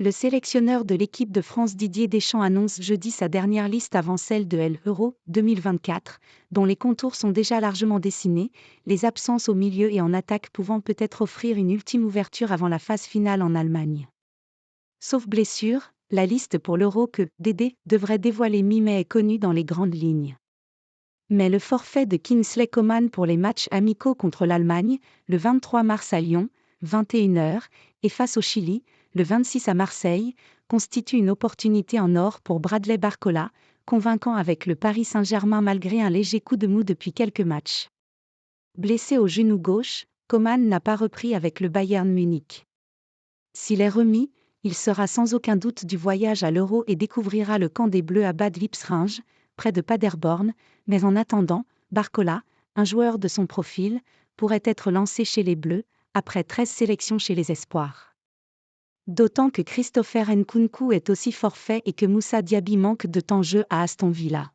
Le sélectionneur de l'équipe de France Didier Deschamps annonce jeudi sa dernière liste avant celle de l'Euro 2024, dont les contours sont déjà largement dessinés, les absences au milieu et en attaque pouvant peut-être offrir une ultime ouverture avant la phase finale en Allemagne. Sauf blessure, la liste pour l'Euro que Dédé devrait dévoiler mi-mai est connue dans les grandes lignes. Mais le forfait de Kingsley Coman pour les matchs amicaux contre l'Allemagne, le 23 mars à Lyon, 21h, et face au Chili, le 26 à Marseille, constitue une opportunité en or pour Bradley Barcola, convaincant avec le Paris Saint-Germain malgré un léger coup de mou depuis quelques matchs. Blessé au genou gauche, Coman n'a pas repris avec le Bayern Munich. S'il est remis, il sera sans aucun doute du voyage à l'Euro et découvrira le camp des Bleus à Bad Lippspringe, près de Paderborn, mais en attendant, Barcola, un joueur de son profil, pourrait être lancé chez les Bleus, après 13 sélections chez les Espoirs. D'autant que Christopher Nkunku est aussi forfait et que Moussa Diaby manque de temps-jeu à Aston Villa.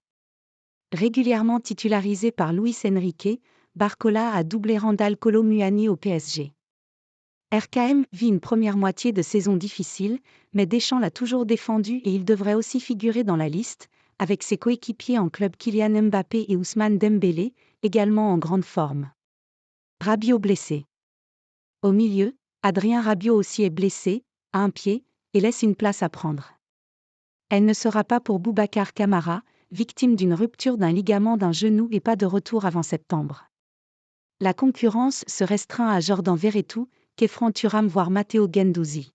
Régulièrement titularisé par Luis Enrique, Barcola a doublé Randal Kolo Muani au PSG. RKM vit une première moitié de saison difficile, mais Deschamps l'a toujours défendu et il devrait aussi figurer dans la liste, avec ses coéquipiers en club Kylian Mbappé et Ousmane Dembélé, également en grande forme. Rabiot blessé. Au milieu, Adrien Rabiot aussi est blessé, à un pied, et laisse une place à prendre. Elle ne sera pas pour Boubacar Kamara, victime d'une rupture d'un ligament d'un genou et pas de retour avant septembre. La concurrence se restreint à Jordan Verretou, Khéphren Thuram voire Matteo Guendouzi.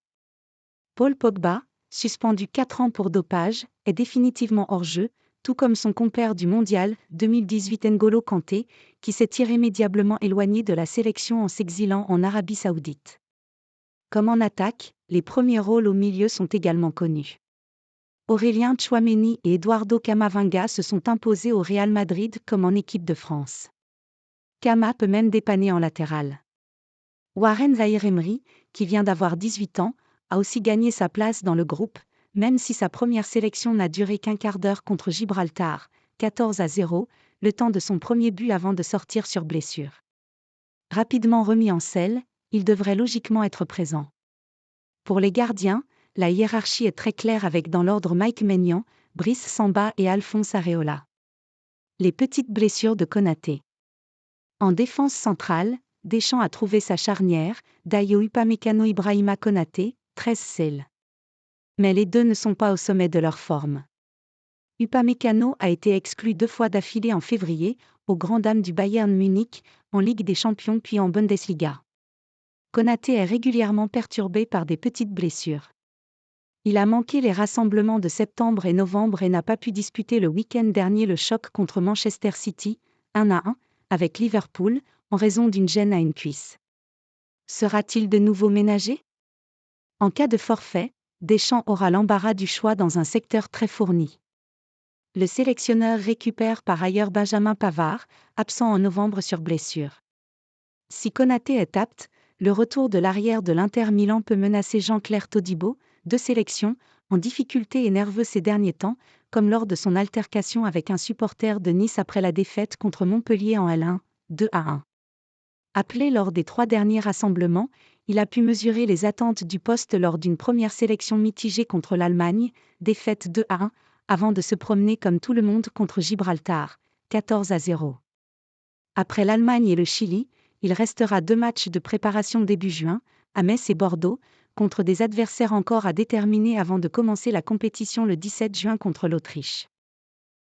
Paul Pogba, suspendu 4 ans pour dopage, est définitivement hors jeu, tout comme son compère du Mondial 2018 N'Golo Kanté, qui s'est irrémédiablement éloigné de la sélection en s'exilant en Arabie Saoudite. Comme en attaque, les premiers rôles au milieu sont également connus. Aurélien Tchouaméni et Eduardo Camavinga se sont imposés au Real Madrid comme en équipe de France. Kama peut même dépanner en latéral. Warren Zaïre-Emery, qui vient d'avoir 18 ans, a aussi gagné sa place dans le groupe, même si sa première sélection n'a duré qu'un quart d'heure contre Gibraltar, 14-0, le temps de son premier but avant de sortir sur blessure. Rapidement remis en selle, il devrait logiquement être présent. Pour les gardiens, la hiérarchie est très claire avec dans l'ordre Mike Maignan, Brice Samba et Alphonse Areola. Les petites blessures de Konaté. En défense centrale, Deschamps a trouvé sa charnière, Dayo Upamecano Ibrahima Konaté, 13 cl. Mais les deux ne sont pas au sommet de leur forme. Upamecano a été exclu 2 fois d'affilée en février, aux grandes dames du Bayern Munich, en Ligue des Champions puis en Bundesliga. Konaté est régulièrement perturbé par des petites blessures. Il a manqué les rassemblements de septembre et novembre et n'a pas pu disputer le week-end dernier le choc contre Manchester City, 1-1, avec Liverpool, en raison d'une gêne à une cuisse. Sera-t-il de nouveau ménagé ? En cas de forfait, Deschamps aura l'embarras du choix dans un secteur très fourni. Le sélectionneur récupère par ailleurs Benjamin Pavard, absent en novembre sur blessure. Si Konaté est apte, le retour de l'arrière de l'Inter Milan peut menacer Jean-Claire Todibo, 2 sélections, en difficulté et nerveux ces derniers temps, comme lors de son altercation avec un supporter de Nice après la défaite contre Montpellier en L1, 2-1. Appelé lors des 3 derniers rassemblements, il a pu mesurer les attentes du poste lors d'une première sélection mitigée contre l'Allemagne, défaite 2-1, avant de se promener comme tout le monde contre Gibraltar, 14-0. Après l'Allemagne et le Chili, il restera 2 matchs de préparation début juin, à Metz et Bordeaux, contre des adversaires encore à déterminer avant de commencer la compétition le 17 juin contre l'Autriche.